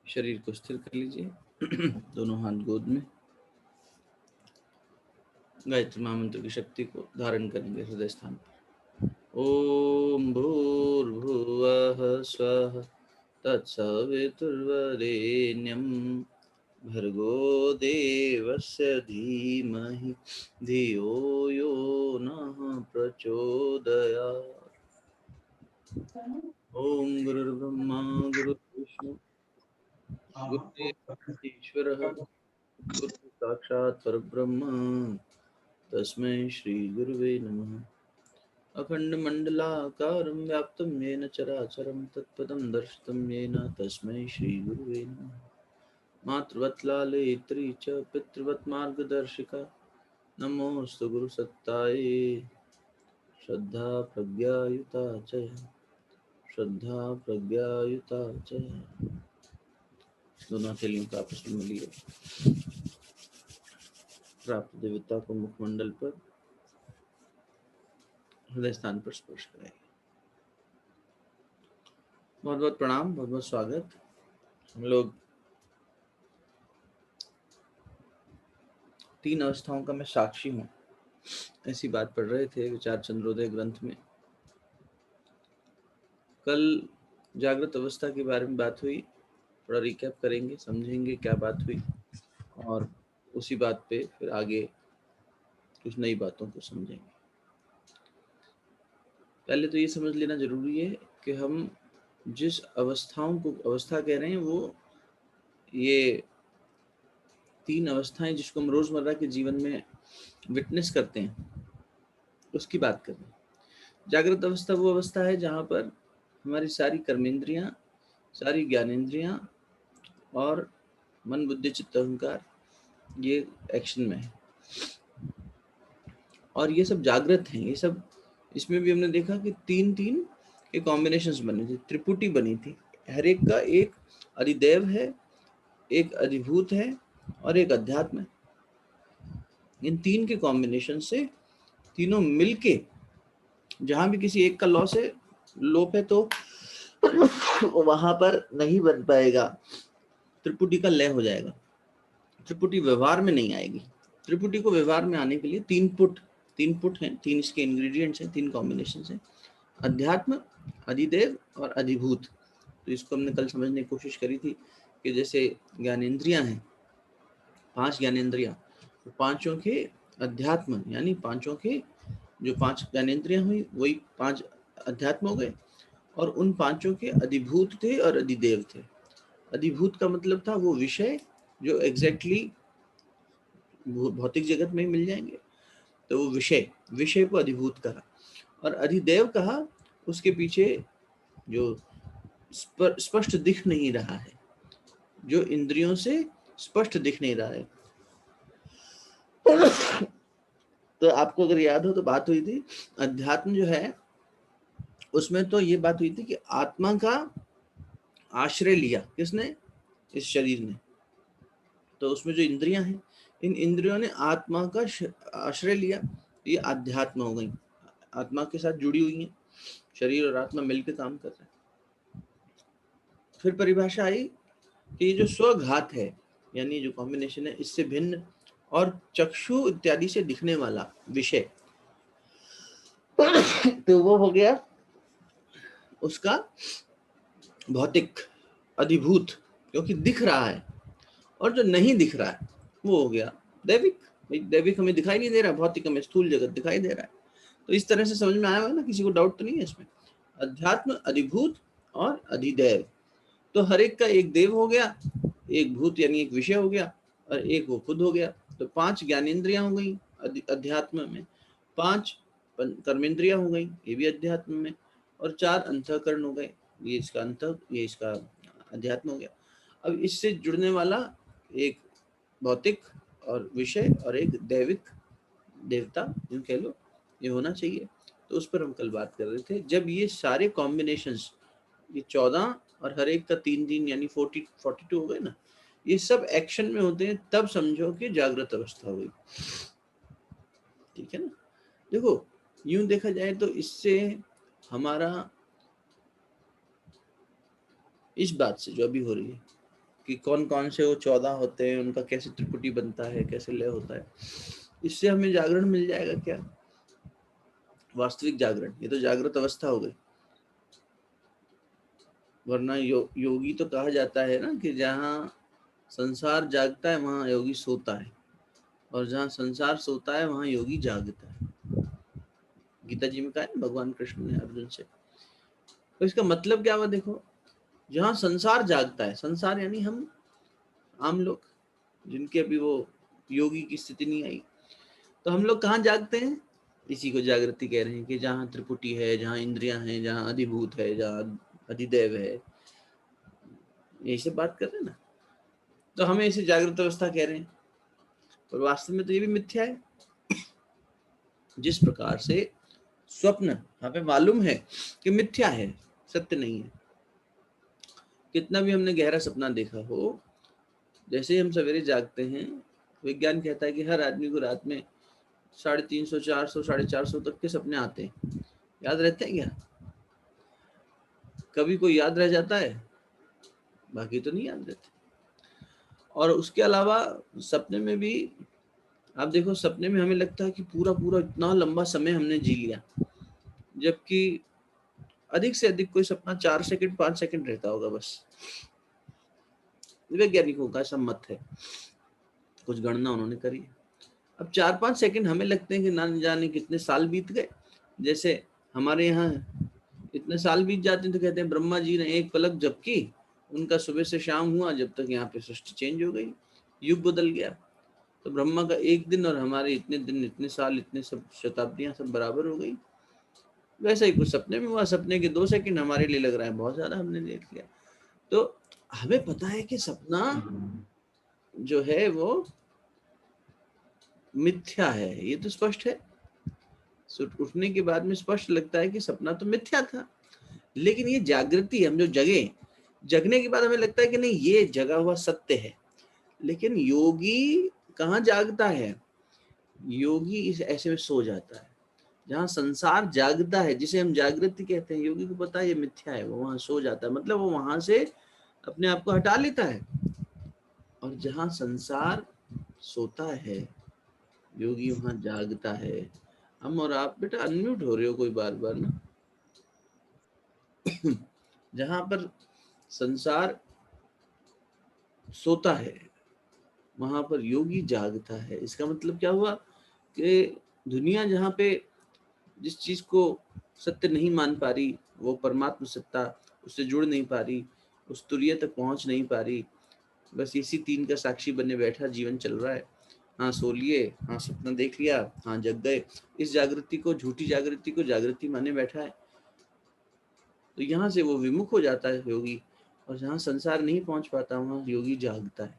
शरीर को स्थिर कर लीजिए। दोनों हाथ गोद में। गायत्री महामंत्र की शक्ति को धारण करेंगे हृदय स्थान पर। ओम भूर्भुवः स्वः तत्सवितुर्वरेण्यं भर्गो देवस्य धीमहि धियो यो नः प्रचोदयात्। ओम गुरुर्ब्रह्मा गुरुर्विष्णु गुरुदेवो ईश्वरः गुरु साक्षात् परब्रह्म तस्मै श्री गुरुवे नमः। अखण्डमण्डलाकारं व्याप्तं येन चराचरं तत्पदं दर्शितं येन तस्मै श्री गुरुवे नमः। मातृवत् लालयित्री च पितृवत् मार्गदर्शिका नमोऽस्तु गुरुसत्तायै श्रद्धा प्रज्ञायुता च श्रद्धा प्रज्ञायुता च। दोनों हथेलियों को आपस में मिलिए। प्राप्त देवता को मुखमंडल पर हृदय स्थान पर स्पर्श करें। बहुत बहुत प्रणाम, बहुत बहुत स्वागत। हम लोग 3 अवस्थाओं का मैं साक्षी हूँ, ऐसी बात पढ़ रहे थे विचार चंद्रोदय ग्रंथ में। कल जागृत अवस्था के बारे में बात हुई, थोड़ा रिकैप करेंगे, समझेंगे क्या बात हुई और उसी बात पे फिर आगे कुछ नई बातों को समझेंगे। पहले तो ये समझ लेना जरूरी है कि हम जिस अवस्थाओं को अवस्था कह रहे हैं वो ये 3 अवस्थाएं जिसको हम रोजमर्रा के जीवन में विटनेस करते हैं उसकी बात कर रहे हैं। जागृत अवस्था वो अवस्था है जहाँ पर हमारी सारी कर्मेंद्रियां, सारी ज्ञानेंद्रियां और मन बुद्धि चित्त अहंकार ये एक्शन में है और ये सब जागृत हैं। ये सब इसमें भी हमने देखा कि 3-3 के कॉम्बिनेशंस बने थे, त्रिपुटी बनी थी। हर एक का एक अधिदेव है, एक अधिभूत है और एक अध्यात्म है। इन 3 के कॉम्बिनेशन से तीनों मिलके जहां भी किसी एक का लॉस है, लोप है, तो वहां पर नहीं बन पाएगा, त्रिपुटी का लय हो जाएगा, त्रिपुटी व्यवहार में नहीं आएगी। त्रिपुटी को व्यवहार में आने के लिए 3 पुट हैं, 3 इसके इंग्रेडिएंट्स हैं, 3 कॉम्बिनेशन हैं, अध्यात्म, अधिदेव और अधिभूत। तो इसको हमने कल समझने की कोशिश करी थी कि जैसे ज्ञानेंद्रियां हैं, 5 ज्ञानेंद्रियां, तो पांचों के अध्यात्म यानी पांचों के जो 5 ज्ञानेंद्रियां हुई वही 5 अध्यात्म हो गए और उन पांचों के अधिभूत थे और अधिदेव थे। अधिभूत का मतलब था वो विषय जो एग्जैक्टली भौतिक जगत में ही मिल जाएंगे, तो वो विषय को अधिभूत कहा। और अधिदेव कहा उसके पीछे जो स्पष्ट दिख नहीं रहा है, जो इंद्रियों से स्पष्ट दिख नहीं रहा है। तो आपको अगर याद हो तो बात हुई थी अध्यात्म जो है उसमें तो ये बात हुई थी कि आत्मा का आश्रय लिया किसने? इस शरीर ने। तो उसमें जो इंद्रियां हैं, इन इंद्रियों ने आत्मा का आश्रय लिया, ये अध्यात्म हो गई, आत्मा के साथ जुड़ी हुई हैं, शरीर और आत्मा मिलकर काम कर रहे हैं। फिर परिभाषा आई कि ये जो स्वघात है यानी जो कॉम्बिनेशन है इससे भिन्न और चक्षु इत्यादि से दिखने वाला विषय, तो वो हो गया उसका भौतिक अधिभूत, क्योंकि दिख रहा है, और जो नहीं दिख रहा है वो हो गया दैविक। दैविक हमें दिखाई नहीं दे रहा, भौतिक हमें स्थूल जगत दिखाई दे रहा है। तो इस तरह से समझ में आया हुआ ना, किसी को डाउट तो नहीं है इसमें? अध्यात्म, अधिभूत और अधिदैव, तो हर एक का एक देव हो गया, एक भूत यानी एक विषय हो गया और एक वो खुद हो गया। तो 5 ज्ञानेंद्रियां हो गई अध्यात्म में, 5 कर्मेंद्रियां हो गई ये भी अध्यात्म में, और 4 अंतःकरण हो गए, ये इसका ये इसका अध्यात्म हो गया। अब इससे जुड़ने वाला एक भौतिक और विषय और एक दैविक देवता यूं कह लो, ये होना चाहिए। तो उस पर हम कल बात कर रहे थे। जब ये सारे कॉम्बिनेशंस, ये 14 और हर एक का 3-3 यानी 42 हो गए ना, ये सब एक्शन में होते हैं, तब समझो कि जागृत अवस्था हुई। ठीक है ना? देखो यूं देखा जाए तो इससे हमारा इस बात से जो अभी हो रही है कि कौन कौन से वो 14 होते हैं, उनका कैसे त्रिपुटी बनता है, कैसे लय होता है। इससे हमें जागरण मिल जाएगा क्या? वास्तविक जागरण। ये तो जागृत अवस्था हो गई। वरना योगी तो कहा जाता है ना कि जहाँ संसार जागता है वहाँ योगी सोता है, और जहाँ संसार सोता है वहाँ योगी जागता है। गीता जी में कहा है भगवान कृष्ण ने अर्जुन से। तो इसका मतलब क्या हुआ? देखो, जहाँ संसार जागता है, संसार यानी हम आम लोग, जिनके अभी वो योगी की स्थिति नहीं आई, तो हम लोग कहाँ जागते हैं? इसी को जागृति कह रहे हैं कि जहाँ त्रिपुटी है, जहाँ इंद्रियां हैं, जहाँ अधिभूत है, जहाँ अधिदेव है, यही सब बात कर रहे हैं ना। तो हमें इसे जागृत अवस्था कह रहे हैं, और वास्तव में तो ये भी मिथ्या है। जिस प्रकार से स्वप्न हमें मालूम है कि मिथ्या है, सत्य नहीं है, कितना भी हमने गहरा सपना देखा हो, जैसे ही हम सवेरे जागते हैं, विज्ञान कहता है कि हर आदमी को रात में 350, 400, 450 तक के सपने आते हैं। याद रहते हैं क्या? कभी कोई याद रह जाता है? बाकी तो नहीं याद रहते। और उसके अलावा सपने में भी आप देखो, सपने में हमें लगता है कि पूरा पूरा इतना लंबा समय हमने जी लिया, जबकि अधिक से अधिक कोई सपना 4 सेकंड 5 सेकंड रहता होगा बस। वैज्ञानिकों का सम्मत है, कुछ गणना उन्होंने करी। अब 4-5 सेकंड हमें लगते हैं कि ना जाने कितने साल बीत गए। जैसे हमारे यहाँ इतने साल बीत जाते हैं तो कहते हैं ब्रह्मा जी ने एक पलक झपकी, उनका सुबह से शाम हुआ, जब तक यहाँ पे सृष्टि चेंज हो गई, युग बदल गया। तो ब्रह्मा का एक दिन और हमारे इतने दिन, इतने साल, इतने सब शताब्दियां सब बराबर हो गई। वैसा ही कुछ सपने में हुआ। सपने के 2 सेकंड हमारे लिए लग रहा है बहुत ज्यादा, हमने देख लिया। तो हमें पता है कि सपना जो है वो मिथ्या है, ये तो स्पष्ट है। उठने के बाद में स्पष्ट लगता है कि सपना तो मिथ्या था, लेकिन ये जागृति, हम जो जगे, जगने के बाद हमें लगता है कि नहीं, ये जगा हुआ सत्य है। लेकिन योगी कहाँ जागता है? योगी इस ऐसे में सो जाता है। जहाँ संसार जागता है, जिसे हम जागृति कहते हैं, योगी को पता है ये मिथ्या है, वो वहां सो जाता है, मतलब वो वहां से अपने आप को हटा लेता है। और जहाँ संसार सोता है, योगी वहां जागता है। हम और आप बेटा अनम्यूट हो रहे हो कोई बार बार ना। जहां पर संसार सोता है वहां पर योगी जागता है। इसका मतलब क्या हुआ कि दुनिया जहाँ पे जिस चीज को सत्य नहीं मान पा रही, वो परमात्म सत्ता, उससे जुड़ नहीं पा रही, उस तुरीय तक पहुंच नहीं पा रही, बस इसी 3 का साक्षी बने बैठा जीवन चल रहा है। हाँ सो लिए, हाँ सपना देख लिया, हाँ जग गए। इस जागृति को, झूठी जागृति को जागृति माने बैठा है। तो यहाँ से वो विमुख हो जाता है योगी, और जहाँ संसार नहीं पहुंच पाता वहाँ योगी जागता है।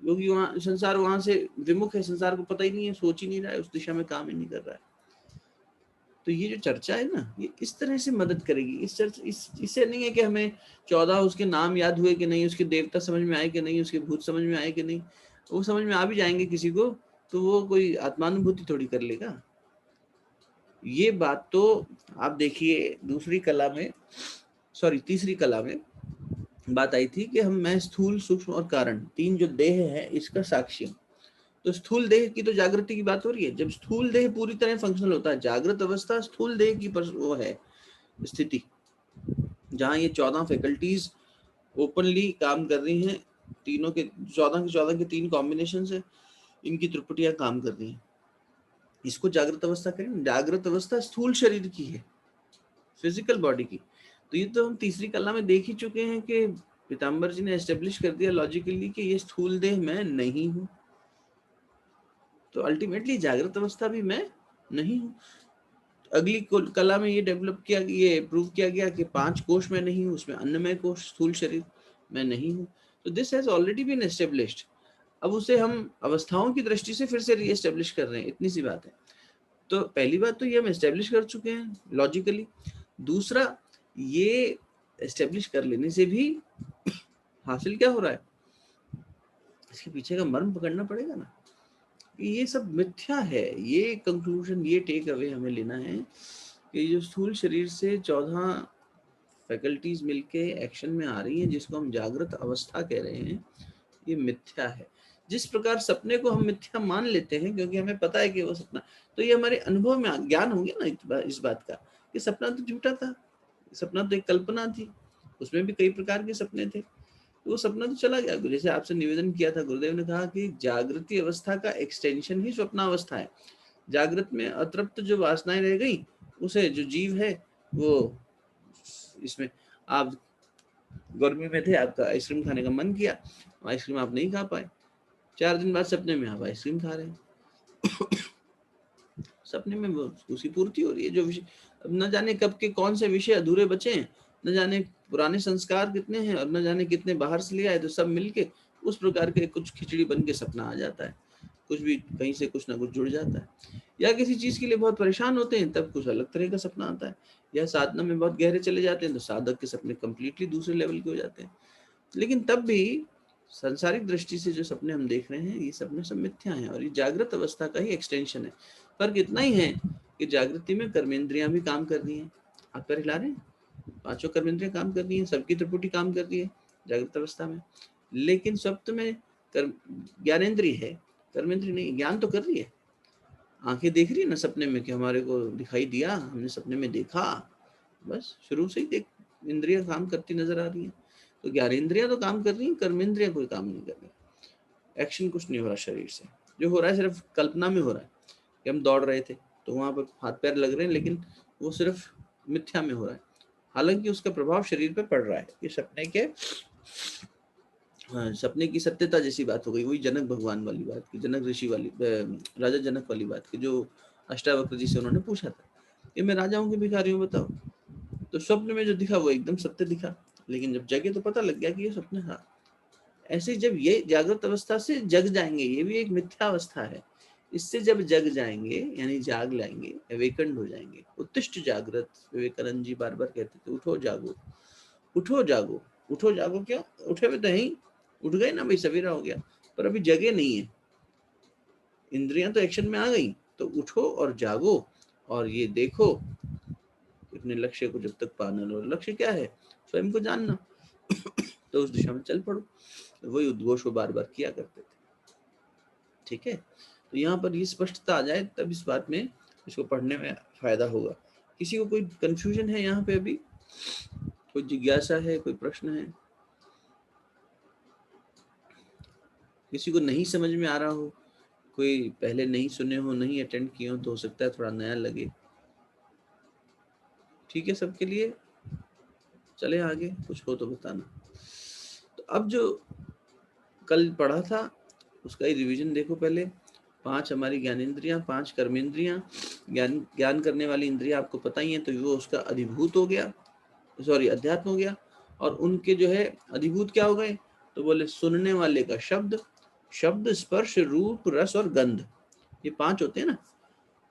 योगी वहाँ, संसार वहां से विमुख है, संसार को पता ही नहीं है, सोच ही नहीं रहा है, उस दिशा में काम ही नहीं कर रहा है। तो ये जो चर्चा है ना, ये इस तरह से मदद करेगी। इससे नहीं है कि हमें 14 उसके नाम याद हुए कि नहीं, उसके देवता समझ में आए कि नहीं, उसके भूत समझ में आए कि नहीं। वो समझ में आ भी जाएंगे किसी को, तो वो कोई आत्मानुभूति थोड़ी कर लेगा। ये बात तो आप देखिए दूसरी कला में, सॉरी तीसरी कला में बात आई थी कि मैं स्थूल, सूक्ष्म और कारण, 3 जो देह है इसका साक्षी हूं। तो स्थूल देह की तो जागृति की बात हो रही है। जब स्थूल देह पूरी तरह फंक्शनल होता है, जागृत अवस्था स्थूल देह की वो है स्थिति, जहां ये 14 फैकल्टीज ओपनली काम कर रही हैं। तीनों के 14 के 3 कॉम्बिनेशन है, इनकी त्रिपुटियां काम कर रही हैं। इसको जागृत अवस्था करें। जागृत अवस्था स्थूल शरीर की है, फिजिकल बॉडी की। तो ये तो हम तीसरी कला में देख ही चुके हैं कि पीताम्बर जी ने एस्टेब्लिश कर दिया लॉजिकली कि ये स्थूल देह मैं नहीं हूं। तो अल्टीमेटली जागृत अवस्था भी मैं नहीं हूं। अगली कला में ये डेवलप किया, ये प्रूव किया गया कि 5 कोष में नहीं हूँ, उसमें अन्नमय कोष, स्थूल शरीर मैं नहीं हूँ। तो this has already been established. अब उसे हम अवस्थाओं की दृष्टि से फिर से रीएस्टेब्लिश कर रहे हैं, इतनी सी बात है। तो पहली बात तो ये हम एस्टेब्लिश कर चुके हैं लॉजिकली। दूसरा, ये एस्टेब्लिश कर लेने से भी हासिल क्या हो रहा है, इसके पीछे का मर्म पकड़ना पड़ेगा ना। ये सब मिथ्या है। ये कंक्लूजन, ये टेक अवे हमें लेना है कि जो स्थूल शरीर से 14 फैकल्टीज मिलके एक्शन में आ रही हैं, जिसको हम जागृत अवस्था कह रहे हैं, ये मिथ्या है। जिस प्रकार सपने को हम मिथ्या मान लेते हैं क्योंकि हमें पता है कि वो सपना, तो ये हमारे अनुभव में ज्ञान हो गया ना इस बात का कि सपना तो झूठा था, सपना तो एक कल्पना थी, उसमें भी कई प्रकार के सपने थे, तो वो सपना तो चला गया। जैसे आपसे निवेदन किया था, गुरुदेव ने कहा कि जागृति अवस्था का एक्सटेंशन ही स्वप्नावस्था है। जागृत में अतृप्त जो वासनाएं रह गई, उसे जो जीव है वो इसमें, आप गर्मी में थे, आपका आइसक्रीम खाने का मन किया, आइसक्रीम आप नहीं खा पाए, 4 दिन बाद सपने में आप आइसक्रीम खा रहे हैं। सपने में वो उसकी पूर्ति हो रही है। जो विषय, अब न जाने कब के कौन से विषय अधूरे बचे हैं, न जाने पुराने संस्कार कितने हैं, और न जाने कितने बाहर से ले आए, तो सब मिलके उस प्रकार के कुछ खिचड़ी बन के सपना आ जाता है। कुछ भी कहीं से कुछ ना कुछ जुड़ जाता है, या किसी चीज के लिए बहुत परेशान होते हैं तब कुछ अलग तरह का सपना आता है, या साधना में बहुत गहरे चले जाते हैं तो साधक के सपने कंप्लीटली दूसरे लेवल के हो जाते हैं। लेकिन तब भी सांसारिक दृष्टि से जो सपने हम देख रहे हैं, ये सपने सब मिथ्या हैं और ये जागृत अवस्था का ही एक्सटेंशन है। फर्क इतना ही है कि जागृति में कर्मेंद्रियां भी काम कर रही हैं, आप पैर हिला रहे हैं, 5 कर्मेंद्रियां काम कर रही हैं, सबकी त्रिपुटी काम कर रही है जागृत अवस्था में। लेकिन स्वप्न में ज्ञानेन्द्रिय है, कर्मेंद्रिय नहीं। ज्ञान तो कर रही है, आंखें देख रही है ना सपने में कि हमारे को दिखाई दिया, हमने सपने में देखा, बस शुरू से ही देख इंद्रियां काम करती नजर आ रही है। तो ज्ञानेन्द्रियां तो काम कर रही है, कर्मेंद्रियां कोई काम नहीं कर रही, एक्शन कुछ नहीं हो रहा शरीर से। जो हो रहा है सिर्फ कल्पना में हो रहा है कि हम दौड़ रहे थे तो वहां पर हाथ पैर लग रहे हैं, लेकिन वो सिर्फ मिथ्या में हो रहा है, हालांकि उसका प्रभाव शरीर पे पड़ रहा है। ये सपने के, हाँ, सपने की सत्यता जैसी बात हो गई, वही जनक भगवान वाली बात की, जनक ऋषि वाली, राजा जनक वाली बात की, जो अष्टावक्र जी से उन्होंने पूछा था कि मैं राजा हूँ कि भिखारी हूँ बताओ, तो स्वप्न में जो दिखा वो एकदम सत्य दिखा, लेकिन जब जगे तो पता लग गया कि ये सपना था। ऐसे जब ये जागृत अवस्था से जग जाएंगे, ये भी एक मिथ्या अवस्था है, इससे जब जग जाएंगे यानी जाग लाएंगे, अवेकंड हो जाएंगे, उत्तिष्ठ जागृत, विवेकानंद जी बार बार कहते थे उठो जागो, उठो जागो, उठो जागो। क्यों उठे हुए तो ही उठ गए ना भाई, सवेरा हो गया, पर अभी जगे नहीं है, इंद्रियां तो एक्शन में आ गई, तो उठो और जागो और ये देखो अपने लक्ष्य को जब तक पाना लो। लक्ष्य क्या है? स्वयं को जानना। तो उस दिशा में चल पड़ो। वही उद्घोष वो बार बार किया करते थे। ठीक है, तो यहाँ पर ये स्पष्टता आ जाए तब इस बात में, इसको पढ़ने में फायदा होगा। किसी को कोई कंफ्यूजन है यहाँ पे? अभी कोई जिज्ञासा है, कोई प्रश्न है, किसी को नहीं समझ में आ रहा हो, कोई पहले नहीं सुने हो, नहीं अटेंड किए हो, तो हो सकता है थोड़ा नया लगे। ठीक है सबके लिए? चले आगे, कुछ हो तो बताना। तो अब जो कल पढ़ा था उसका ही रिवीजन देखो पहले। 5 हमारी ज्ञानेंद्रियां, 5 कर्मेंद्रियां। ज्ञान करने वाली इंद्रियां आपको पता ही है, तो वो उसका अधिभूत हो गया, सॉरी अध्यात्म हो गया। और उनके जो है अधिभूत क्या हो गए? तो बोले सुनने वाले का शब्द, शब्द स्पर्श रूप रस और गंध, ये 5 होते हैं ना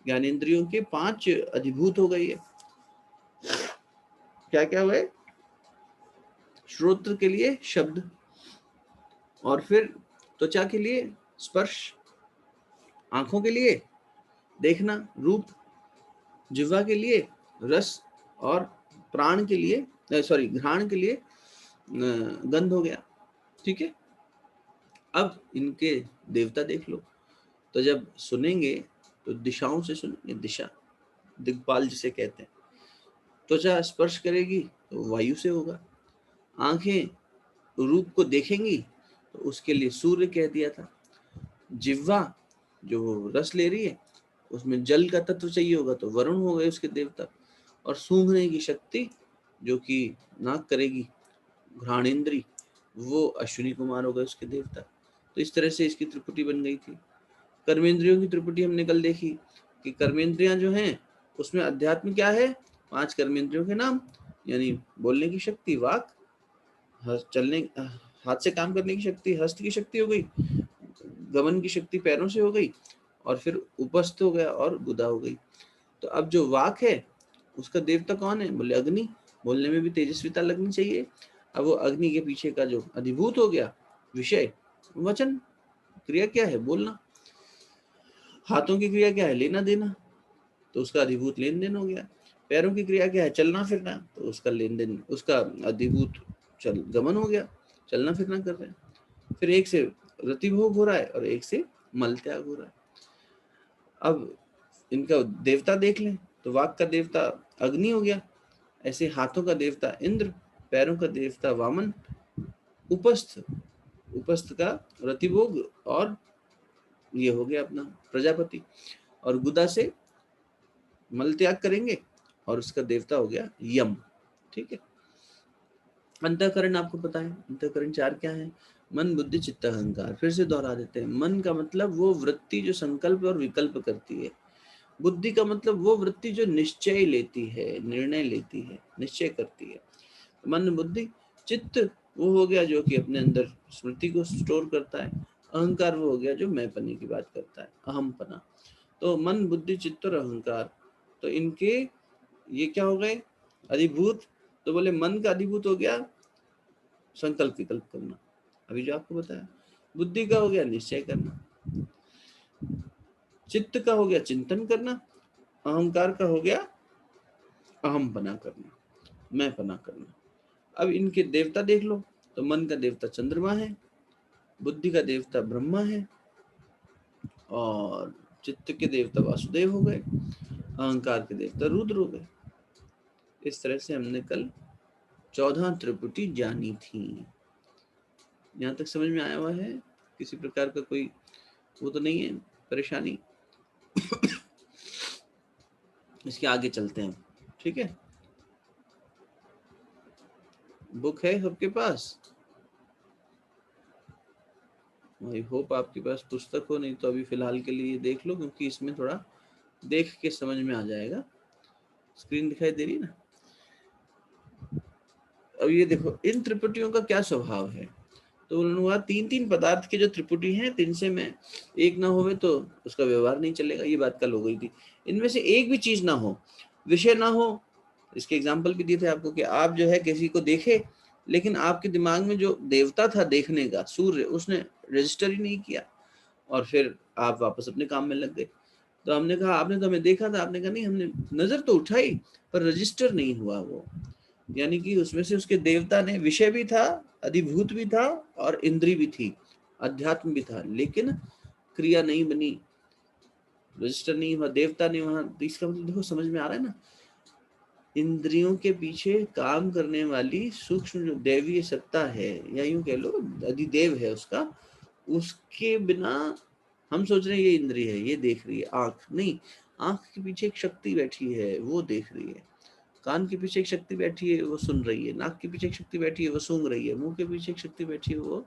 ज्ञानेंद्रियों के, 5 अधिभूत हो गई है। क्या क्या हुए? श्रोत्र के लिए शब्द, और फिर त्वचा के लिए स्पर्श, आंखों के लिए देखना रूप, जिह्वा के लिए रस, और प्राण के लिए, सॉरी घ्राण के लिए गंध हो गया। ठीक है, अब इनके देवता देख लो। तो जब सुनेंगे तो दिशाओं से सुनेंगे, दिशा दिग्पाल जिसे कहते हैं। त्वचा स्पर्श करेगी तो वायु से होगा, आंखें रूप को देखेंगी तो उसके लिए सूर्य कह दिया था, जिह्वा जो रस ले रही है उसमें जल का तत्व चाहिए होगा तो वरुण हो गए उसके देवता, और सूंघने की शक्ति जो कि नाक करेगी घ्राणेन्द्री, वो अश्विनी कुमार हो गए उसके देवता। तो इस तरह से इसकी त्रिपुटी बन गई थी। कर्मेंद्रियों की त्रिपुटी हमने कल देखी कि कर्मेंद्रियां जो हैं उसमें अध्यात्म क्या है? 5 कर्मेंद्रियों के नाम, यानी बोलने की शक्ति वाक, चलने हाथ से काम करने की शक्ति हस्त की शक्ति हो गई, गमन की शक्ति पैरों से हो गई, और फिर उपस्थ हो गया और गुदा हो गई। तो अब जो वाक है उसका देवता कौन है? बोले अग्नि, बोलने में भी तेजस्विता लगनी चाहिए। अब वो अग्नि के पीछे का जो अधिभूत हो गया विषय, वचन, क्रिया क्या है? बोलना। हाथों की क्रिया क्या है? लेना देना, तो उसका अधिभूत लेन देन हो गया। पैरों की क्रिया क्या है? चलना फिरना, तो उसका लेन देन, उसका अधिभूत चल गमन हो गया, चलना फिरना कर रहे हैं। फिर एक से रतिभोग हो रहा है और एक से मल त्याग हो रहा है। अब इनका देवता देख लें तो वाक का देवता अग्नि हो गया, ऐसे हाथों का देवता इंद्र, पैरों का देवता वामन, उपस्थ, उपस्थ का रतिभोग और ये हो गया अपना प्रजापति, और गुदा से मल त्याग करेंगे और उसका देवता हो गया यम। ठीक है। अंतःकरण आपको पता है, अंतःकरण चार क्या है? मन, बुद्धि, चित्त, अहंकार। फिर से दोहरा देते हैं। मन का मतलब वो वृत्ति जो संकल्प और विकल्प करती है। बुद्धि का मतलब वो वृत्ति जो निश्चय लेती है, निर्णय लेती है, निश्चय करती है। मन, बुद्धि। चित्त वो हो गया जो कि अपने अंदर स्मृति को स्टोर करता है। अहंकार वो हो गया जो मैं पन्ने की बात करता है, अहम पना। तो मन, बुद्धि, चित्त और अहंकार, तो इनके ये क्या हो गए? अधिभूत। तो बोले मन का अधिभूत हो गया संकल्प विकल्प करना, अभी जो आपको बताया। बुद्धि का हो गया निश्चय करना, चित्त का हो गया चिंतन करना, अहंकार का हो गया अहम पना करना, मैं पना करना। अब इनके देवता देख लो, तो मन का देवता चंद्रमा है, बुद्धि का देवता ब्रह्मा है, और चित्त के देवता वासुदेव हो गए, अहंकार के देवता रुद्र हो गए। इस तरह से हमने कल 14 त्रिपुटी जानी थी। यहाँ तक समझ में आया हुआ है? किसी प्रकार का कोई वो तो नहीं है परेशानी? इसके आगे चलते हैं। ठीक है, बुक है सबके पास? आई होप आपके पास पुस्तक हो, नहीं तो अभी फिलहाल के लिए देख लो, क्योंकि इसमें थोड़ा देख के समझ में आ जाएगा। स्क्रीन दिखाई दे रही है ना? अब ये देखो, इन त्रिपुटियों का क्या स्वभाव है? तो उन्होंने कहा तीन तीन पदार्थ के जो त्रिपुटी हैं, तीन से में एक ना होवे तो उसका व्यवहार नहीं चलेगा। ये बात कल हो गई थी। इनमें से एक भी चीज ना हो, विषय ना हो। इसके एग्जाम्पल भी दिए थे आपको कि आप जो है किसी को देखे, लेकिन आपके दिमाग में जो देवता था देखने का, सूर्य, उसने रजिस्टर ही नहीं किया, और फिर आप वापस अपने काम में लग गए। तो हमने कहा आपने तो हमें देखा था, आपने कहा नहीं, हमने नजर तो उठाई पर रजिस्टर नहीं हुआ वो। यानी कि उसमें से उसके देवता ने, विषय भी था, अधिभूत भी था, और इंद्री भी थी, अध्यात्म भी था, लेकिन क्रिया नहीं बनी, रजिस्टर नहीं हुआ, देवता नहीं हुआ। तो इसका मतलब देखो, समझ में आ रहा है ना? इंद्रियों के पीछे काम करने वाली सूक्ष्म जो दैवीय सत्ता है, या यूं कह लो अधिदेव है उसका, उसके बिना हम सोच रहे हैं ये इंद्रिय है, ये देख रही है, आंख नहीं। आंख के पीछे एक शक्ति बैठी है, वो देख रही है। कान के पीछे एक शक्ति बैठी है, वो सुन रही है। नाक के पीछे एक शक्ति बैठी है, वो सूंघ रही है। मुंह के पीछे एक शक्ति बैठी है, वो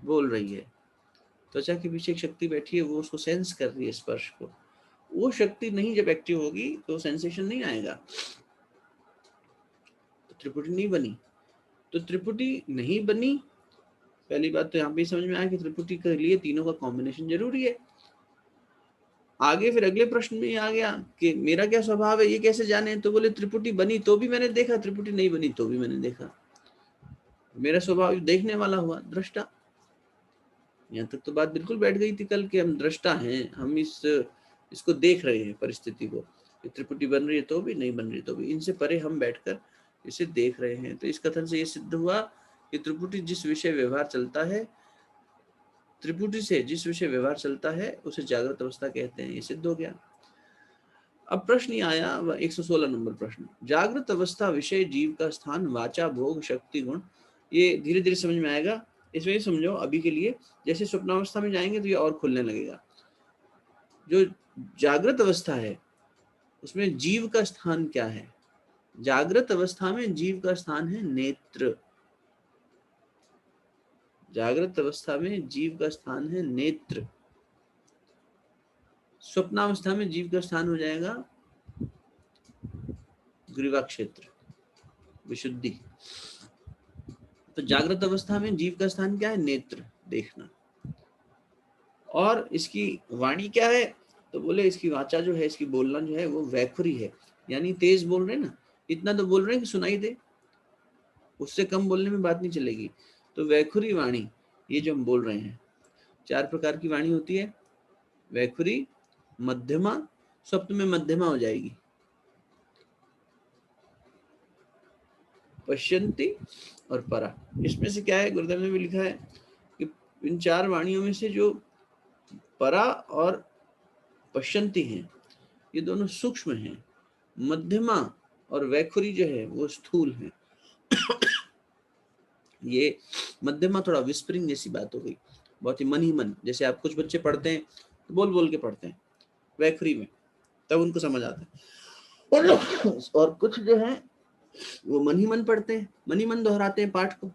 बोल रही है। त्वचा के पीछे एक शक्ति बैठी है, वो उसको सेंस कर रही है, स्पर्श को। वो शक्ति नहीं जब एक्टिव होगी तो सेंसेशन नहीं आएगा, तो त्रिपुटी नहीं बनी। तो त्रिपुटी नहीं बनी, पहली बात तो यहाँ पे समझ में आया कि त्रिपुटी के लिए तीनों का कॉम्बिनेशन जरूरी है। आगे फिर अगले प्रश्न में आ गया कि मेरा क्या स्वभाव है, ये कैसे जाने? तो बोले त्रिपुटी बनी तो भी मैंने देखा, त्रिपुटी नहीं बनी तो भी मैंने देखा। मेरा स्वभाव देखने वाला हुआ, दृष्टा। यहाँ तक तो बात बिल्कुल बैठ गई थी कल कि हम दृष्टा हैं, हम इसको देख रहे हैं, परिस्थिति को। त्रिपुटी बन रही है तो भी, नहीं बन रही तो भी, इनसे परे हम बैठकर इसे देख रहे हैं। तो इस कथन से ये सिद्ध हुआ कि त्रिपुटी जिस विषय व्यवहार चलता है, त्रिपुटी से जिस विषय व्यवहार चलता है उसे जागृत अवस्था कहते हैं। ये सिद्ध हो गया। अब प्रश्न ये आया 116 नंबर प्रश्न, जागृत अवस्था विषय जीव का स्थान, वाचा, भोग, शक्ति, गुण। ये धीरे धीरे समझ में आएगा। इसमें ये समझो अभी के लिए, जैसे स्वप्नावस्था में जाएंगे तो ये और खुलने लगेगा। जो जागृत अवस्था है उसमें जीव का स्थान क्या है? जागृत अवस्था में जीव का स्थान है नेत्र। जागृत अवस्था में जीव का स्थान है नेत्र। स्वप्नावस्था में जीव का स्थान हो जाएगा ग्रीवा क्षेत्र, विशुद्धि। तो जागृत अवस्था में जीव का स्थान क्या है? नेत्र, देखना। और इसकी वाणी क्या है? तो बोले इसकी वाचा जो है, इसकी बोलना जो है वो वैखुरी है, यानी तेज बोल रहे हैं ना, इतना तो बोल रहे हैं कि सुनाई दे, उससे कम बोलने में बात नहीं चलेगी। तो वैखुरी वाणी, ये जो हम बोल रहे हैं, चार प्रकार की वाणी होती है। वैखुरी, मध्यमा, स्वप्न में मध्यमा हो जाएगी, पश्यन्ति और परा। इसमें से क्या है, गुरुदेव ने भी लिखा है कि इन 4 वाणियों में से जो परा और पश्यन्ति हैं, ये दोनों सूक्ष्म हैं। मध्यमा और वैखुरी जो है वो स्थूल है। ये मध्यमा थोड़ा विस्परिंग जैसी बात हो गई, बहुत ही मन ही मन, जैसे आप कुछ बच्चे पढ़ते हैं तो बोल बोल के पढ़ते हैं वैखरी में, तब उनको समझ आता है। और कुछ जो है वो मन ही मन पढ़ते हैं, मन ही मन दोहराते हैं पाठ को,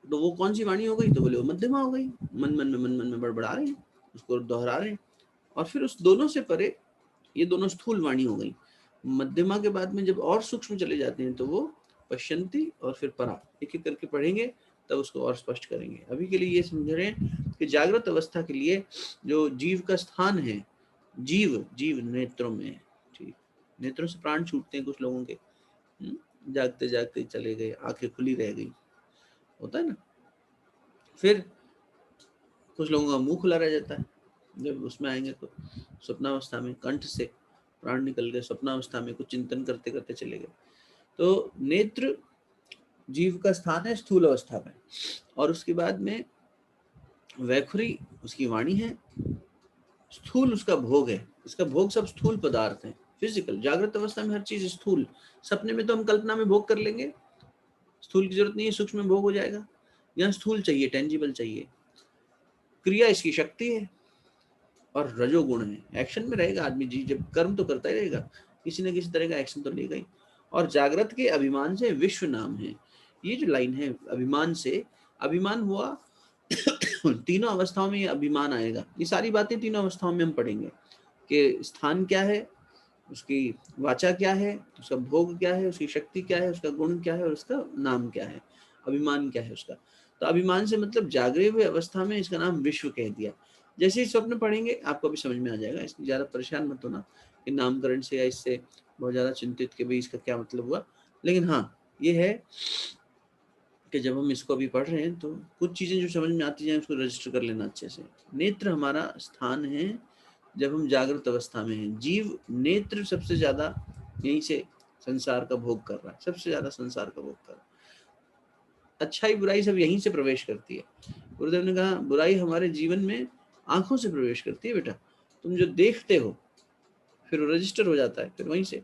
तो वो कौन सी वाणी हो गई, तो बोले वो मध्यमा हो गई, मन में बड़बड़ा रहे हैं, उसको दोहरा रहे हैं। और फिर उस दोनों से परे ये दोनों स्थूल वाणी हो गई। मध्यमा के बाद में जब और सूक्ष्म चले जाते हैं तो वो पश्यन्ति और फिर परा, एक एक करके पढ़ेंगे तब उसको और स्पष्ट करेंगे। अभी के लिए ये समझ रहे हैं कि जागृत अवस्था के लिए जो जीव का स्थान है, जीव नेत्रों में है। ठीक, नेत्रों से प्राण छूटते हैं कुछ लोगों के, जागते जागते चले गए, आंखें खुली रह गई, होता है ना। फिर कुछ लोगों का मुंह खुला रह जाता है, जब उसमें आएंगे तो स्वप्नावस्था में कंठ से प्राण निकल गए, स्वप्नावस्था में कुछ चिंतन करते करते चले गए। तो नेत्र जीव का स्थान है स्थूल अवस्था में, और उसके बाद में वैखुरी उसकी वाणी है, स्थूल उसका भोग है। इसका भोग सब स्थूल पदार्थ है, फिजिकल। जागृत अवस्था में हर चीज स्थूल, सपने में तो हम कल्पना में भोग कर लेंगे, स्थूल की जरूरत नहीं है, सूक्ष्म में भोग हो जाएगा। यहाँ स्थूल चाहिए, टेंजिबल चाहिए। क्रिया इसकी शक्ति है और रजोगुण है, एक्शन में रहेगा आदमी जी, जब कर्म तो करता ही रहेगा, किसी न किसी तरह का एक्शन तो लेगा ही। और जागृत के अभिमान से विश्व नाम है। ये जो लाइन है, अभिमान से, अभिमान हुआ तीनों अवस्थाओं में ये अभिमान आएगा। ये सारी बातें तीनों अवस्थाओं में हम पढ़ेंगे कि स्थान क्या है, उसकी वाचा क्या है, उसका भोग क्या है, उसकी शक्ति क्या है, उसका गुण क्या है और उसका नाम क्या है, अभिमान क्या है उसका। तो अभिमान से मतलब जागृत हुए अवस्था में इसका नाम विश्व कह दिया। जैसे ही स्वप्न पढ़ेंगे आपको भी समझ में आ जाएगा, इसलिए ज्यादा परेशान मत होना कि नामकरण से या इससे बहुत ज्यादा चिंतित कि भाई इसका क्या मतलब हुआ। लेकिन हाँ ये है कि जब हम इसको अभी पढ़ रहे हैं तो कुछ चीजें जो समझ में आती जाए उसको रजिस्टर कर लेना अच्छे से। नेत्र हमारा स्थान है जब हम जागृत अवस्था में हैं। जीव नेत्र सबसे ज्यादा यहीं से संसार का भोग कर रहा है, सबसे ज्यादा संसार का भोग कर रहा है। अच्छाई बुराई सब यहीं से प्रवेश करती है। गुरुदेव ने कहा बुराई हमारे जीवन में आंखों से प्रवेश करती है बेटा, तुम जो देखते हो फिर रजिस्टर हो जाता है, फिर वहीं से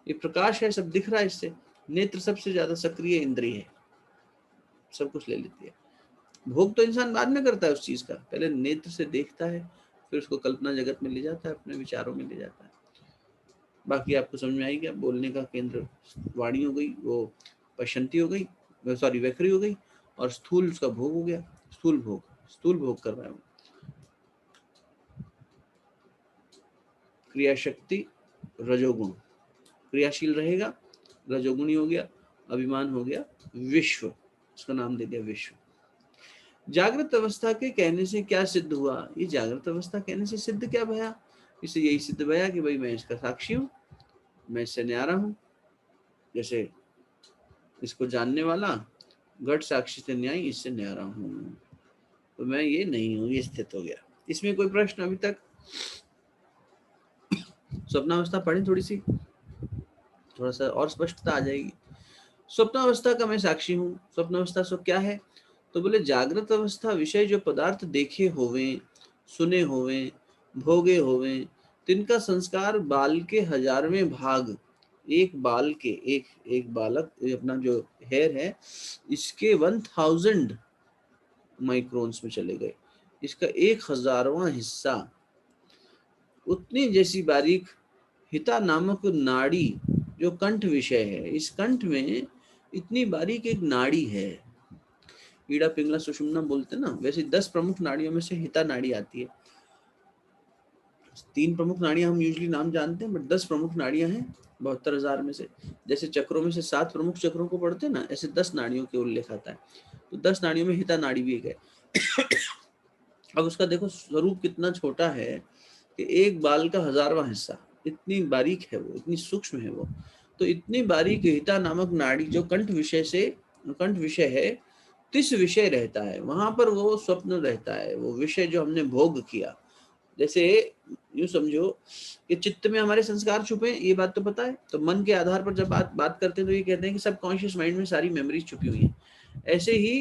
ये प्रकाश है, सब दिख रहा है इससे। नेत्र सबसे ज्यादा सक्रिय इंद्रिय है, सब कुछ ले लेती है। भोग तो इंसान बाद में करता है उस चीज का, पहले नेत्र से देखता है, फिर उसको कल्पना जगत में ले जाता है, अपने विचारों में ले जाता है। बाकी आपको समझ में आई क्या, बोलने का केंद्र वाणी हो गई, वो पश्यंती हो गई, सॉरी वैखरी हो गई, और स्थूल उसका भोग हो गया, स्थूल भोग कर रहा है। क्रिया शक्ति रजोगुण, क्रियाशील रहेगा, रजोगुणी हो गया, अभिमान हो गया विश्व, उसका नाम दे दिया विश्व। जागृत अवस्था के कहने से क्या सिद्ध हुआ, ये जागृत अवस्था कहने से सिद्ध क्या भया, इससे यही सिद्ध भया कि भाई मैं इसका साक्षी हूँ, मैं इससे न्यारा हूँ। जैसे इसको जानने वाला घट साक्षी से न्याय, इससे न्यारा हूँ, तो मैं ये नहीं हूँ, ये स्थित हो गया। इसमें कोई प्रश्न अभी तक? स्वप्नावस्था पढ़ें थोड़ी सी, थोड़ा सा और स्पष्टता आ जाएगी। स्वप्नावस्था का मैं साक्षी हूँ। स्वप्नावस्था सो क्या है, तो बोले जागृत अवस्था विषय जो पदार्थ देखे होवे, सुने होवे, भोगे होवे, तिनका संस्कार बाल के 1000वें भाग, एक बाल के, एक बालक अपना जो हेयर है इसके 1000 माइक्रोन्स में चले गए, इसका 1000वां हिस्सा, उतनी जैसी बारीक हिता नामक नाड़ी जो कंठ विषय है, इस कंठ में इतनी बारीक एक नाड़ी है, ईड़ा पिंगला सुषुम्ना बोलते ना, वैसे 10 प्रमुख नाड़ियों में से हिता नाड़ी आती है। 3 प्रमुख नाड़ियां हम यूजुअली नाम जानते हैं, बट 10 प्रमुख नाड़ियां हैं 72,000 में से। जैसे चक्रों में से 7 प्रमुख चक्रों को पढ़ते हैं ना, ऐसे 10 नाड़ियों के उल्लेख आता है। तो 10 नाड़ियों में हिता नाड़ी भी एक है। अब उसका देखो स्वरूप कितना छोटा है कि एक बाल का 1000वां हिस्सा, इतनी बारीक है वो, इतनी सूक्ष्म है वो। तो इतनी बारीक हिता नामक नाड़ी जो कंठ विषय है, तिस विषय रहता है, वहां पर वो स्वप्न रहता है, वो विषय जो हमने भोग किया जैसे यूं समझो कि चित्त में हमारे संस्कार छुपे हैं, ये बात तो पता है। तो मन के आधार पर जब बात करते हैं तो ये कहते हैं कि सबकॉन्शियस माइंड में सारी मेमोरीज छुपी हुई है। ऐसे ही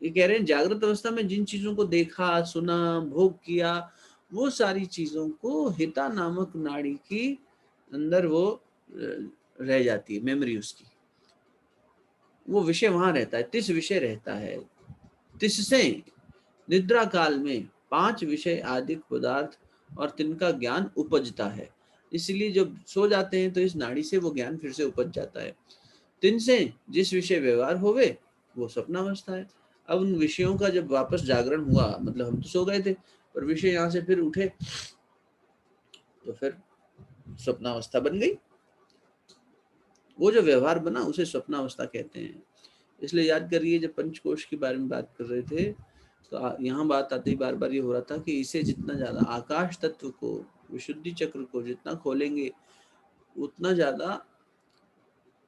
ये कह रहे हैं जागृत अवस्था में जिन चीजों को देखा, सुना, भोग किया, वो सारी चीजों को हिता नामक नाड़ी की अंदर वो रह जाती है, मेमोरी उसकी, वो विषय वहां रहता है, तिस विषय रहता है। तिससे निद्रा काल में 5 विषय आदि पदार्थ और तिनका ज्ञान उपजता है। इसलिए जब सो जाते हैं तो इस नाड़ी से वो ज्ञान फिर से उपज जाता है। तिन से जिस विषय व्यवहार होवे वो स्वप्नावस्था है। अब उन विषयों का जब वापस जागरण हुआ, मतलब हम तो सो गए थे पर विषय यहाँ से फिर उठे तो फिर स्वप्नावस्था बन गई। वो जो व्यवहार बना उसे स्वप्नावस्था कहते हैं। इसलिए याद करिए जब पंचकोश के बारे में बात कर रहे थे तो यहाँ बात आते ही बार बार ये हो रहा था कि इसे जितना ज्यादा आकाश तत्व को, विशुद्धि चक्र को जितना खोलेंगे उतना ज्यादा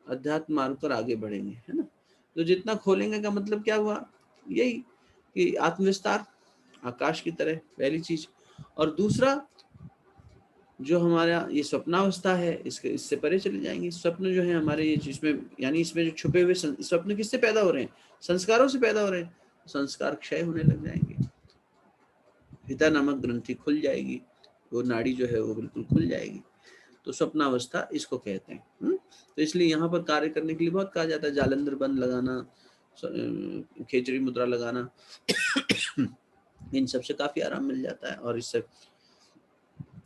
अध्यात्म मार्ग पर आगे बढ़ेंगे, है ना। तो जितना खोलेंगे का मतलब क्या हुआ, यही कि आत्मविस्तार आकाश की तरह, पहली चीज। और दूसरा जो हमारा ये स्वप्नावस्था है, इससे परे चले जाएंगे। स्वप्न जो है हमारे ये जिसमें, यानी इसमें जो छुपे हुए स्वप्न किससे पैदा हो रहे हैं, संस्कारों से पैदा हो रहे हैं। संस्कार क्षय होने लग जाएंगे, हिता नामक ग्रंथि खुल जाएगी, वो नाड़ी जो है वो बिल्कुल खुल जाएगी। तो स्वप्नावस्था इसको कहते हैं। तो इसलिए यहाँ पर कार्य करने के लिए बहुत कहा जाता है, जालंधर बंद लगाना, खेचरी मुद्रा लगाना, इन सबसे काफी आराम मिल जाता है। और इससे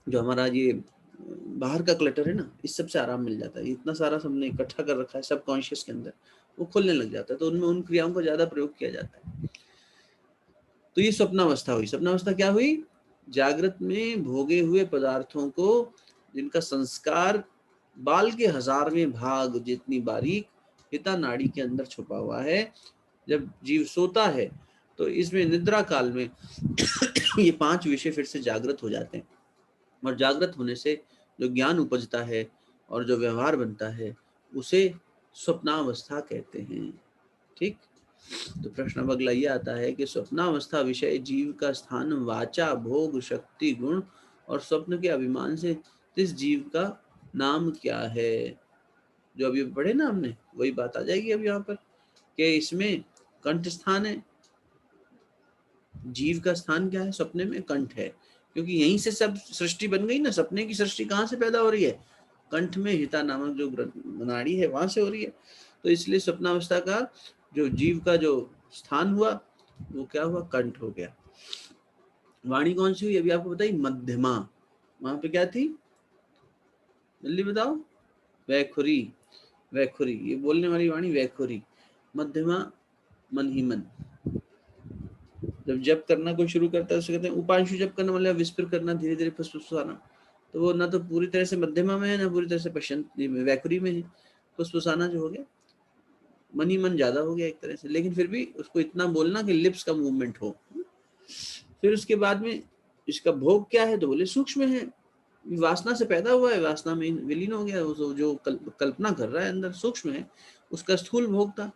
जो हमारा ये बाहर का क्लटर है ना, इस सबसे आराम मिल जाता है। इतना सारा सबने इकट्ठा कर रखा है सब कॉन्शियस के अंदर, वो खुलने लग जाता है। तो उनमें उन क्रियाओं का ज्यादा प्रयोग किया जाता है। तो ये स्वप्नावस्था हुई। स्वप्नावस्था क्या हुई, जागृत में भोगे हुए पदार्थों को जिनका संस्कार बाल के 1000वें भाग जितनी बारीक हिता नाड़ी के अंदर छुपा हुआ है, जब जीव सोता है तो इसमें निद्रा काल में ये 5 विषय फिर से जागृत हो जाते हैं। और जागृत होने से जो ज्ञान उपजता है और जो व्यवहार बनता है उसे स्वप्नावस्था कहते हैं। ठीक। तो प्रश्न अब अगला ये आता है कि स्वप्नावस्था विषय जीव का स्थान वाचा, भोग, शक्ति, गुण और स्वप्न के अभिमान से इस जीव का नाम क्या है। जो अभी पढ़े ना हमने वही बात आ जाएगी अब यहाँ पर, कि इसमें कंठ स्थान है। जीव का स्थान क्या है, सपने में कंठ है, क्योंकि यहीं से सब सृष्टि बन गई ना। सपने की सृष्टि कहाँ से पैदा हो रही है, कंठ में हिता नामक जो नाड़ी है वहां से हो रही है। तो इसलिए स्वप्नावस्था का जो जीव का जो स्थान हुआ वो क्या हुआ, कंठ हो गया। वाणी कौन सी हुई अभी आपको बताई, मध्यमा। वहां पे क्या थी, जल्दी बताओ, वैखुरी। वैखुरी, ये बोलने वाली वाणी वैखुरी। मध्यमा मन ही मन। जब जप करना कोई शुरू करता है उसे कहते हैं उपांशु जप करना, मतलब विस्पर करना, धीरे धीरे फुसफुसाना। तो वो ना तो पूरी तरह से मध्यमा में है ना पूरी तरह से पश्चंत वैखुरी में है। फुसफुसाना जो हो गया, मन ही मन ज्यादा हो गया एक तरह से, लेकिन फिर भी उसको इतना बोलना कि लिप्स का मूवमेंट हो। फिर उसके बाद में इसका भोग क्या है, तो बोले सूक्ष्म है, वासना से पैदा हुआ है, वासना में विलीन हो गया, जो कल्पना कर रहा है अंदर सूक्ष्म है, उसका स्थूल भोग था।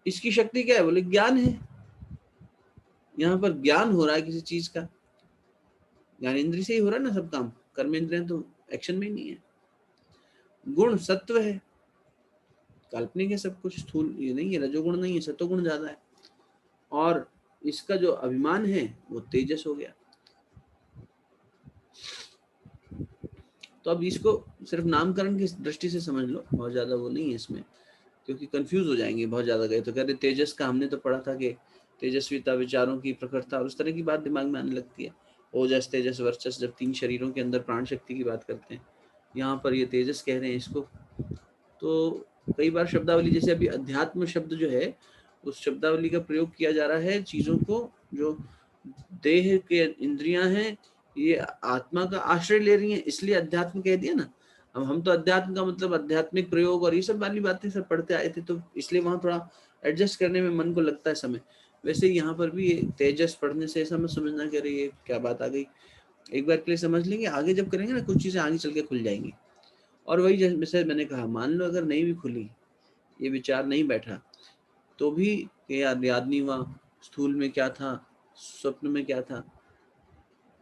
इसकी शक्ति क्या है, बोले ज्ञान है। यहाँ पर ज्ञान हो रहा है किसी चीज का, ज्ञानेंद्रिय से ही हो रहा है ना सब काम, कर्म इंद्रिय तो एक्शन में ही नहीं है। गुण सत्व है, काल्पनिक है सब कुछ, स्थूल ये नहीं है, रजोगुण नहीं है, सतोगुण ज्यादा है। और इसका जो अभिमान है वो तेजस हो गया। तो अब इसको सिर्फ नामकरण की दृष्टि से समझ लो, बहुत ज्यादा वो नहीं है इसमें, क्योंकि कंफ्यूज हो जाएंगे बहुत ज्यादा गए तो। कहते तेजस का हमने तो पढ़ा था कि तेजस्विता, विचारों की प्रखरता और उस तरह की बात दिमाग में आने लगती है। ओजस, तेजस, वर्चस, जब 3 शरीरों के अंदर प्राण शक्ति की बात करते हैं, यहाँ पर ये तेजस कह रहे हैं इसको। तो कई बार शब्दावली, जैसे अभी अध्यात्म शब्द जो है उस शब्दावली का प्रयोग किया जा रहा है चीजों को जो देह के इंद्रियां हैं ये आत्मा का आश्रय ले रही हैं, इसलिए अध्यात्म कह दिया ना। अब हम तो अध्यात्म का मतलब आध्यात्मिक प्रयोग और ये सब वाली बातें सब पढ़ते आए थे, तो इसलिए वहां थोड़ा एडजस्ट करने में मन को लगता है समय। वैसे यहाँ पर भी तेजस पढ़ने से ऐसा मत समझना कि अरे ये क्या बात आ गई, एक बार के लिए समझ लेंगे, आगे जब करेंगे ना कुछ चीजें आगे चल के खुल जाएंगी। और वही जैसे मैंने कहा, मान लो अगर नहीं भी खुली, ये विचार नहीं बैठा, तो भी याद नहीं हुआ स्थूल में क्या था, स्वप्न में क्या था,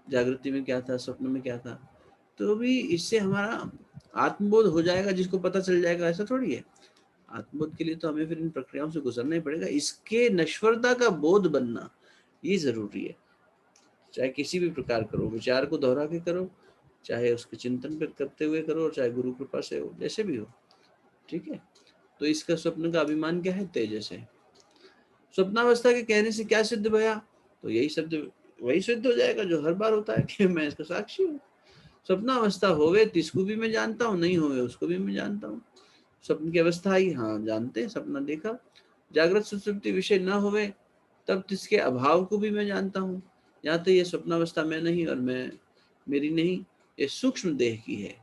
जागृति में क्या था, स्वप्न में क्या था। तो भी इससे हमारा आत्मबोध हो जाएगा, जिसको पता चल जाएगा, ऐसा थोड़ी है। आत्मबोध के लिए तो हमें फिर इन प्रक्रियाओं से गुजरना ही पड़ेगा। इसके नश्वरता का बोध बनना ये जरूरी है। चाहे किसी भी प्रकार करो, विचार को दोहरा के करो, चाहे उसके चिंतन पर करते हुए करो, चाहे गुरु कृपा से हो, जैसे भी हो, ठीक है। तो इसका स्वप्न का अभिमान क्या है? तेजस है। स्वप्नावस्था के कहने से क्या सिद्ध भया? तो यही शब्द वही सिद्ध हो जाएगा जो हर बार होता है कि मैं इसका साक्षी हूँ। स्वप्नावस्था होवे तिसको भी मैं जानता हूँ, नहीं होवे उसको भी मैं जानता हूँ। स्वप्न की अवस्था आई, हाँ जानते हैं, सपना देखा। जागृत सुषुप्ति विषय न होवे तब तिसके अभाव को भी मैं जानता हूँ। यहाँ तो ये स्वप्नावस्था मैं नहीं और मैं मेरी नहीं, ये सूक्ष्म देह की है।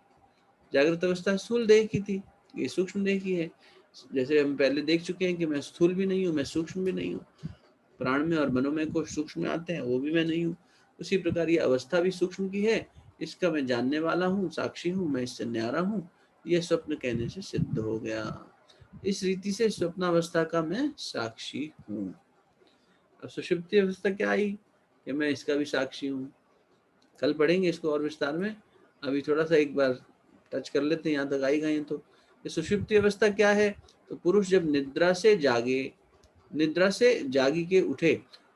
जागृत अवस्था स्थूल देह की थी, ये सूक्ष्म देह की है। जैसे हम पहले देख चुके हैं कि मैं स्थूल भी नहीं हूँ, मैं सूक्ष्म भी नहीं हूँ। प्राण में और मनोमय को सूक्ष्म में आते हैं, वो भी मैं नहीं हूँ। उसी प्रकार ये अवस्था भी सूक्ष्म की है, इसका मैं जानने वाला हूँ, साक्षी हूँ, मैं इससे न्यारा हूँ। यह स्वप्न कहने से सिद्ध हो गया। इस रीति से स्वप्नावस्था का मैं साक्षी हूँ। अब सुषुप्ति अवस्था क्या आई कि मैं इसका भी साक्षी हूँ। कल पढ़ेंगे इसको और विस्तार में, अभी थोड़ा सा एक बार टच कर लेते हैं, यहाँ तक आई गए। तो सुषुप्ति अवस्था क्या है? तो पुरुष जब निद्रा से जागे, निद्रा से जागी के उठे,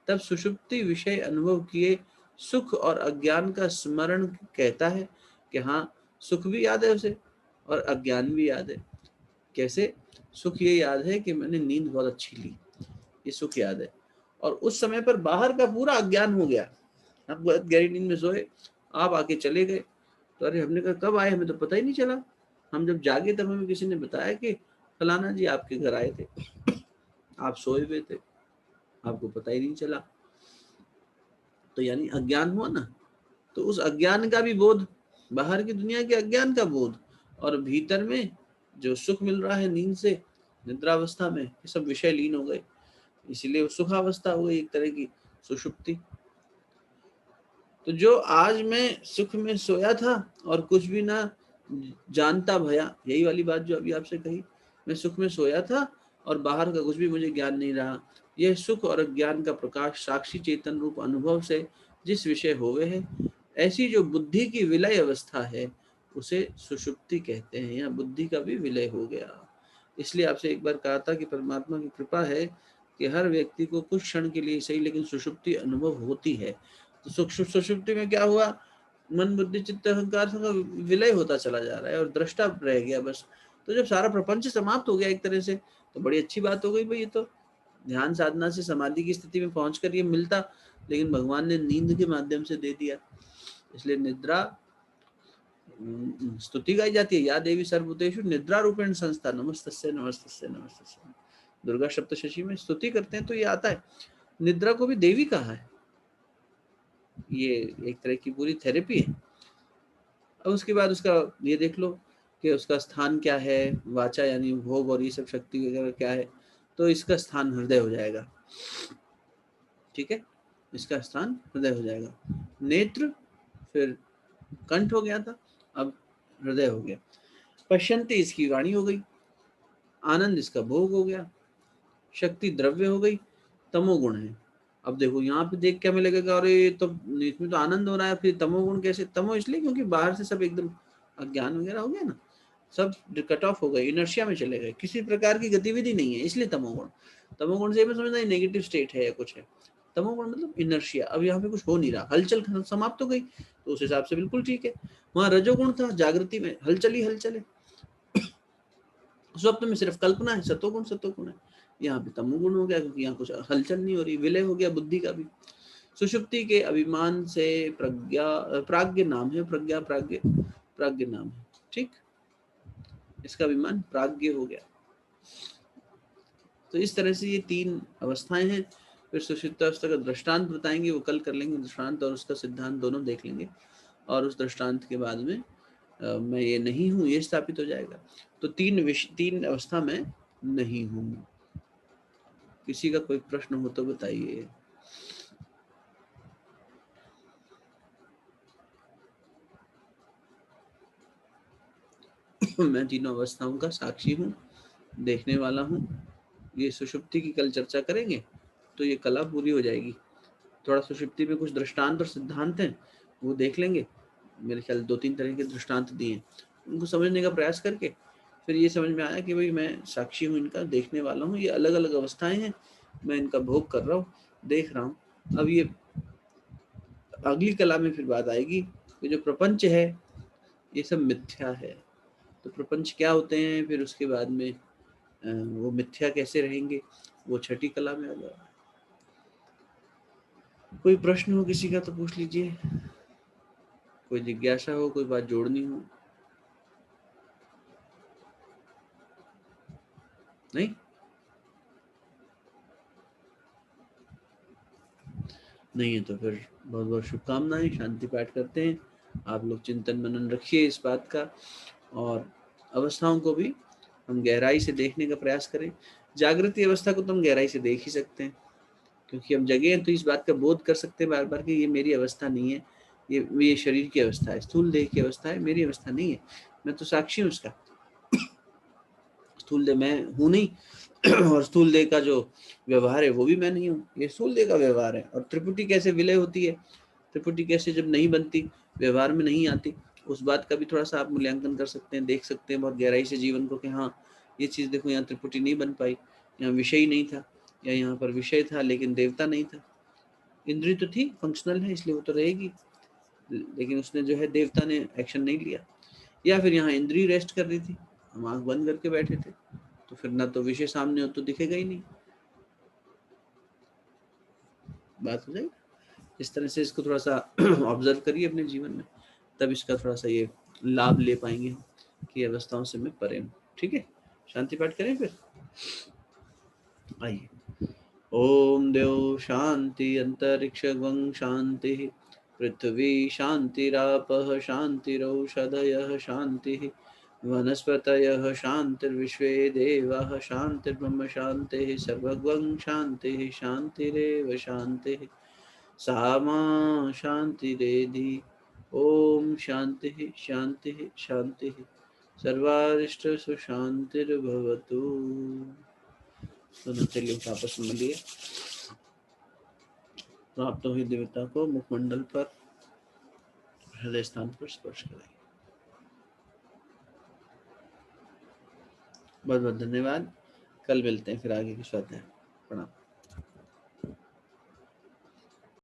तब सुषुप्ति विषय अनुभव किए सुख और अज्ञान का स्मरण कहता है कि हाँ, सुख भी याद है उसे और अज्ञान भी याद है। कैसे? सुख ये याद है कि मैंने नींद बहुत अच्छी ली, ये सुख याद है। और उस समय पर बाहर का पूरा अज्ञान हो गया। आप बहुत गहरी नींद में सोए, आप आके चले गए, तो अरे हमने कहा कब आए, हमें तो पता ही नहीं चला। हम जब जागे तब हमें किसी ने बताया कि फलाना जी आपके घर आए थे, आप सोए हुए थे, आपको पता ही नहीं चला। तो यानी अज्ञान हुआ ना। तो उस अज्ञान का भी बोध, बाहर की दुनिया के अज्ञान का बोध, और भीतर में जो सुख मिल रहा है नींद से, निद्रावस्था में, ये सब विषय लीन हो गए, इसीलिए वो सुखावस्था हो गई, एक तरह की सुषुप्ति। तो जो आज मैं सुख में सोया था और कुछ भी ना जानता भया, यही वाली बात जो अभी आपसे कही, मैं सुख में सोया था और बाहर का कुछ भी मुझे ज्ञान नहीं रहा। यह सुख और ज्ञान का प्रकाश साक्षी चेतन रूप अनुभव से जिस विषय होवे है, ऐसी जो बुद्धि की विलय अवस्था है, उसे सुषुप्ति कहते हैं। यहाँ बुद्धि का भी विलय हो गया। इसलिए आपसे एक बार कहा था कि परमात्मा की कृपा है कि हर व्यक्ति को कुछ क्षण के लिए सही लेकिन सुषुप्ति अनुभव होती है। तो सुषुप्ति में क्या हुआ? मन बुद्धि चित्त अहंकार का विलय होता चला जा रहा है और दृष्टा रह गया बस। तो जब सारा प्रपंच समाप्त हो गया एक तरह से, तो बड़ी अच्छी बात हो गई भाई। ये तो ध्यान साधना से समाधि की स्थिति में पहुंचकर ये मिलता, लेकिन भगवान ने नींद के माध्यम से दे दिया। इसलिए निद्रा स्तुति गाई जाती है, या देवी सर्वभूतेषु निद्रा रूपेण संस्था नमस्तस्यै नमस्तस्यै नमस्तस्यै। दुर्गा सप्तशती में स्तुति करते हैं तो ये आता है। निद्रा को भी देवी कहा है, ये एक तरह की पूरी थेरेपी है। अब उसके बाद उसका ये देख लो कि उसका स्थान क्या है, वाचा यानी भोग और ये सब शक्ति वगैरह क्या है। तो इसका स्थान हृदय हो जाएगा, ठीक है, इसका स्थान हृदय हो जाएगा। नेत्र फिर कंठ हो गया था, अब हृदय हो गया। पश्यंती इसकी वाणी हो गई, आनंद इसका भोग हो गया, शक्ति द्रव्य हो गई, तमोगुण है। अब देखो यहाँ पे देख क्या हमें लगेगा, अरे तो इसमें तो आनंद हो रहा है, फिर तमोगुण कैसे? तमो इसलिए क्योंकि बाहर से सब एकदम अज्ञान वगैरह हो गया ना, सब कट ऑफ हो गए, इनर्शिया में चले गए, किसी प्रकार की गतिविधि नहीं है, इसलिए तमोगुण। तमोगुण से मैं समझना है नेगेटिव स्टेट है या कुछ है। तमोगुण मतलब इनर्शिया, अब यहाँ पे कुछ हो नहीं रहा, हलचल समाप्त हो गई, तो उस हिसाब से बिल्कुल ठीक है। वहां रजोगुण था, जागृति में हलचल ही हलचल है, स्वप्न में सिर्फ कल्पना है, सतोगुण सतोगुण है। यहाँ पे तमोगुण हो गया क्योंकि यहाँ कुछ हलचल नहीं हो रही, विलय हो गया बुद्धि का भी। सुषुप्ति के अभिमान से प्रज्ञा प्राज्ञ नाम है, प्रज्ञा प्राज्ञ प्राज्ञ नाम है, ठीक, इसका अभिमान प्राज्ञ हो गया। तो इस तरह से ये तीन अवस्थाएं हैं। फिर सुषुप्तावस्था का दृष्टांत बताएंगे, वो कल कर लेंगे, दृष्टांत और उसका सिद्धांत दोनों देख लेंगे। और उस दृष्टांत के बाद में मैं ये नहीं हूँ ये स्थापित हो जाएगा। तो तीन अवस्था में नहीं हूँ। किसी का कोई प्रश्न हो तो बताइए। मैं तीनों अवस्थाओं का साक्षी हूँ, देखने वाला हूँ। ये सुषुप्ति की कल चर्चा करेंगे तो ये कला पूरी हो जाएगी। थोड़ा सुषुप्ति में कुछ दृष्टांत और सिद्धांत हैं, वो देख लेंगे। मेरे ख्याल 2-3 तरह के दृष्टांत दिए, उनको समझने का प्रयास करके फिर ये समझ में आया कि भाई मैं साक्षी हूँ इनका, देखने वाला हूँ, ये अलग-अलग अवस्थाएँ हैं, मैं इनका भोग कर रहा हूँ, देख रहा हूँ। अब ये अगली कला में फिर बात आएगी कि जो प्रपंच है ये सब मिथ्या है। तो प्रपंच क्या होते हैं, फिर उसके बाद में वो मिथ्या कैसे रहेंगे, वो छठी कला में आ जाएगा। कोई प्रश्न हो किसी का तो पूछ लीजिए, कोई जिज्ञासा हो, कोई बात जोड़नी हो। नहीं नहीं है तो फिर बहुत बहुत शुभकामनाएं, शांति पाठ करते हैं। आप लोग चिंतन मनन रखिए इस बात का, और अवस्थाओं को भी हम गहराई से देखने का प्रयास करें। जागृति अवस्था को तो हम गहराई से देख ही सकते हैं, क्योंकि हम जगे हैं तो इस बात का बोध कर सकते हैं बार बार कि ये मेरी अवस्था नहीं है, ये शरीर की अवस्था है, स्थूल देह की अवस्था है, मेरी अवस्था नहीं है। मैं तो साक्षी हूँ उसका, स्थूल देह मैं हूँ नहीं और स्थूल देह का जो व्यवहार है वो भी मैं नहीं हूँ, ये स्थूल देह का व्यवहार है। और त्रिपुटी कैसे विलय होती है, त्रिपुटी कैसे जब नहीं बनती, व्यवहार में नहीं आती, उस बात का भी थोड़ा सा आप मूल्यांकन कर सकते हैं, देख सकते हैं बहुत गहराई से जीवन को कि हाँ ये चीज़ देखो, यहाँ त्रिपुटी नहीं बन पाई, यहाँ विषय नहीं था, या यहाँ पर विषय था लेकिन देवता नहीं था। इंद्री तो थी, फंक्शनल है इसलिए वो तो रहेगी, लेकिन उसने जो है देवता ने एक्शन नहीं लिया। या फिर यहाँ इंद्री रेस्ट कर रही थी, हम आंख बंद करके बैठे थे, तो फिर ना तो विषय सामने हो तो दिखेगा ही नहीं। बात हो जाएगी। इस तरह से इसको थोड़ा सा ऑब्जर्व करिए अपने जीवन में, तब इसका थोड़ा सा ये लाभ ले पाएंगे हम कि अवस्थाओं से मैं परे हूँ। ठीक है, शांति पाठ करें फिर। आइए। ओम देव शांति अंतरिक्ष गं शांति, पृथ्वी शांतिरापः शांतिरौषधयः शांति, वनस्पतयः शांतिर्विश्वे देवाः शांतिर्ब्रह्म शांतिः, सर्वगं शांतिः शांतिरेव शांतिः, सा मा शांतिरेधि। ओम शांतिः शांतिः शांतिः, सर्वारिष्ट सुशांतिर्भवतु। दोनों चलिए आपस में मिलिए, प्राप्त हुई देवता को मुखमंडल पर, हृदय स्थान पर स्पर्श करें। बहुत बहुत धन्यवाद, कल मिलते हैं फिर आगे की स्वाध्याय। प्रणाम।